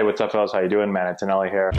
Hey, what's up, fellas? How you doing? Manantinelli here.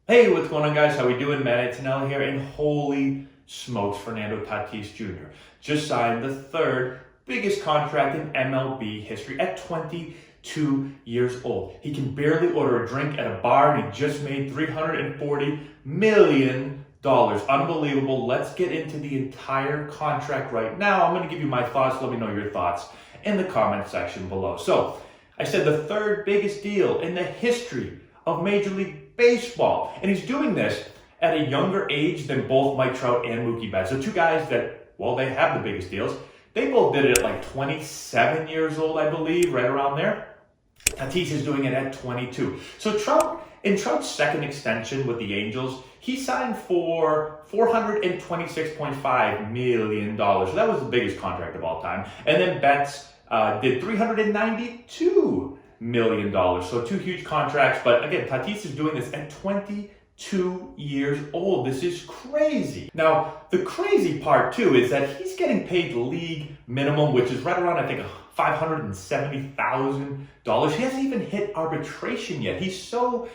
Hey, what's going on, guys? How we doing? Manantinelli here, and holy smokes, Fernando Tatis Jr. just signed the third biggest contract in MLB history at 22 years old. He can barely order a drink at a bar, and he just made $340 million. Unbelievable. Let's get into the entire contract right now. I'm going to give you my thoughts. Let me know your thoughts in the comment section below. So, I said the third biggest deal in the history of Major League Baseball. And he's doing this at a younger age than both Mike Trout and Mookie Betts. So two guys that, well, they have the biggest deals. They both did it at like 27 years old, I believe, right around there. Tatis is doing it at 22. So in Trout's second extension with the Angels, he signed for $426.5 million. So that was the biggest contract of all time. And then Betts did $392 million. So two huge contracts. But again, Tatis is doing this at 22 years old. This is crazy. Now, the crazy part too is that he's getting paid league minimum, which is right around, I think, $570,000. He hasn't even hit arbitration yet. He's so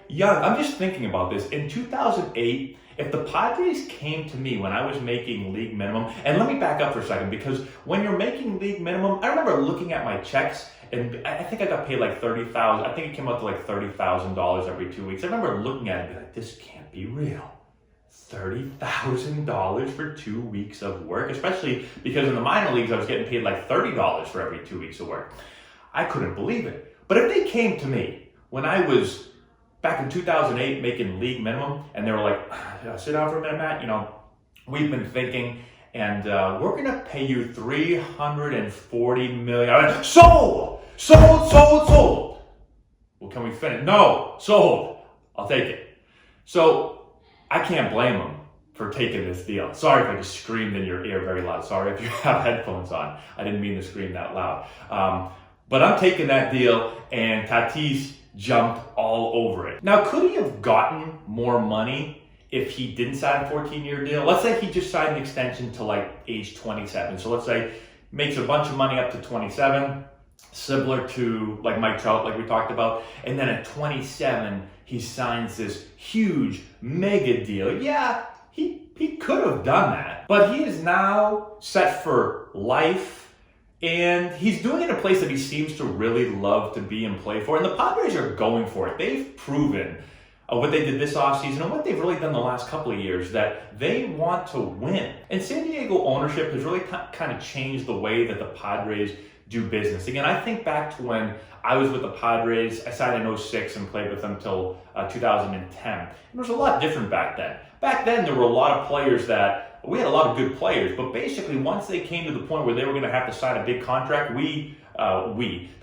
young. I'm just thinking about this. In 2008, if the Padres came to me when I was making league minimum, and let me back up for a second, because when you're making league minimum, I remember looking at my checks, and I think I got paid like $30,000. I think it came out to like $30,000 every 2 weeks. I remember looking at it and being like, this can't be real. $30,000 for 2 weeks of work, especially because in the minor leagues, I was getting paid like $30 for every 2 weeks of work. I couldn't believe it. But if they came to me when I was back in 2008 making league minimum, and they were like, sit down for a minute, Matt, we've been thinking, and we're going to pay you $340 million. I went, sold! Well, can we finish? No, sold. I'll take it. So I can't blame them for taking this deal. Sorry if I just screamed in your ear very loud. Sorry if you have headphones on. I didn't mean to scream that loud. But I'm taking that deal, and Tatis jumped all over it. Now, could he have gotten more money if he didn't sign a 14-year deal? Let's say he just signed an extension to like age 27. So let's say makes a bunch of money up to 27, similar to like Mike Trout, like we talked about. And then at 27, he signs this huge mega deal. Yeah, he could have done that, but he is now set for life. And he's doing it in a place that he seems to really love to be and play for. And the Padres are going for it. They've proven what they did this offseason and what they've really done the last couple of years, that they want to win. And San Diego ownership has really kind of changed the way that the Padres do business. Again, I think back to when I was with the Padres. I signed in 06 and played with them till 2010. And it was a lot different back then. Back then, there were a lot of players we had a lot of good players, but basically once they came to the point where they were going to have to sign a big contract, the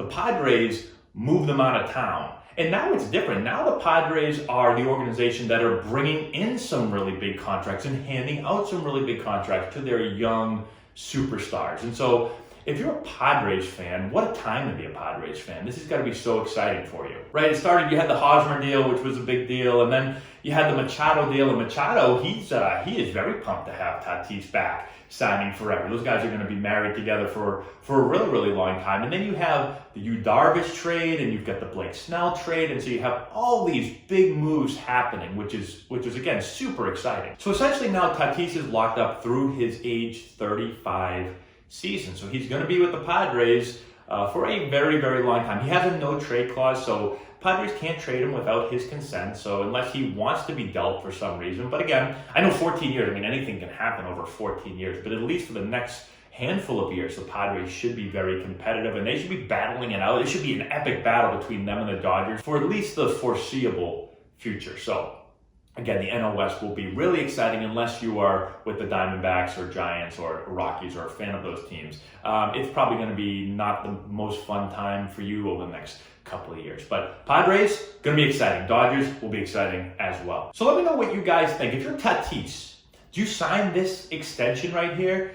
Padres moved them out of town. And now it's different. Now the Padres are the organization that are bringing in some really big contracts and handing out some really big contracts to their young superstars. And so if you're a Padres fan, what a time to be a Padres fan. This has got to be so exciting for you, right? It started, you had the Hosmer deal, which was a big deal, and then you had the Machado deal, and Machado, he is very pumped to have Tatis back, signing forever. Those guys are going to be married together for a really, really long time. And then you have the Yu Darvish trade, and you've got the Blake Snell trade, and so you have all these big moves happening, which is again, super exciting. So essentially now Tatis is locked up through his age 35 season. So he's going to be with the Padres for a very, very long time. He has a no-trade clause, so Padres can't trade him without his consent, so unless he wants to be dealt for some reason. But again, I know 14 years, anything can happen over 14 years, but at least for the next handful of years, the Padres should be very competitive, and they should be battling it out. It should be an epic battle between them and the Dodgers for at least the foreseeable future. So again, the NL West will be really exciting unless you are with the Diamondbacks or Giants or Rockies or a fan of those teams. It's probably going to be not the most fun time for you over the next couple of years. But Padres, going to be exciting. Dodgers will be exciting as well. So let me know what you guys think. If you're Tatis, do you sign this extension right here?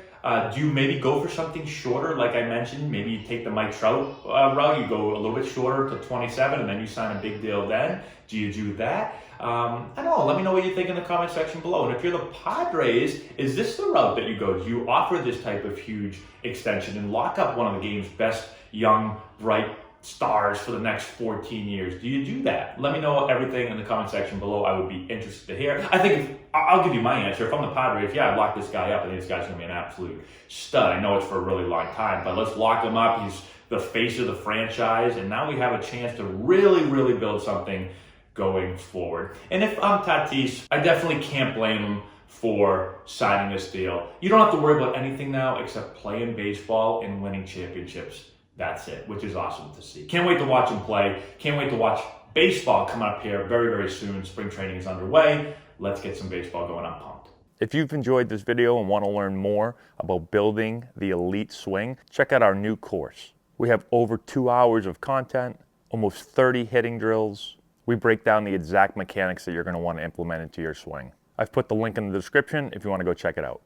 Do you maybe go for something shorter, like I mentioned? Maybe you take the Mike Trout route, you go a little bit shorter to 27, and then you sign a big deal then. Do you do that? I don't know, let me know what you think in the comment section below. And if you're the Padres, is this the route that you go? Do you offer this type of huge extension and lock up one of the game's best young, bright stars for the next 14 years? Do you do that? Let me know everything in the comment section below. I would be interested to hear. I think I'll give you my answer. If I'm the Padres, yeah, I'd lock this guy up. I think this guy's going to be an absolute stud. I know it's for a really long time, but let's lock him up. He's the face of the franchise, and now we have a chance to really build something going forward. And if I'm Tatis, I definitely can't blame him for signing this deal. You don't have to worry about anything now except playing baseball and winning championships. That's it, which is awesome to see. Can't wait to watch him play. Can't wait to watch baseball come up here very soon. Spring training is underway. Let's get some baseball going. I'm pumped. If you've enjoyed this video and want to learn more about building the elite swing, check out our new course. We have over 2 hours of content, almost 30 hitting drills. We break down the exact mechanics that you're going to want to implement into your swing. I've put the link in the description if you want to go check it out.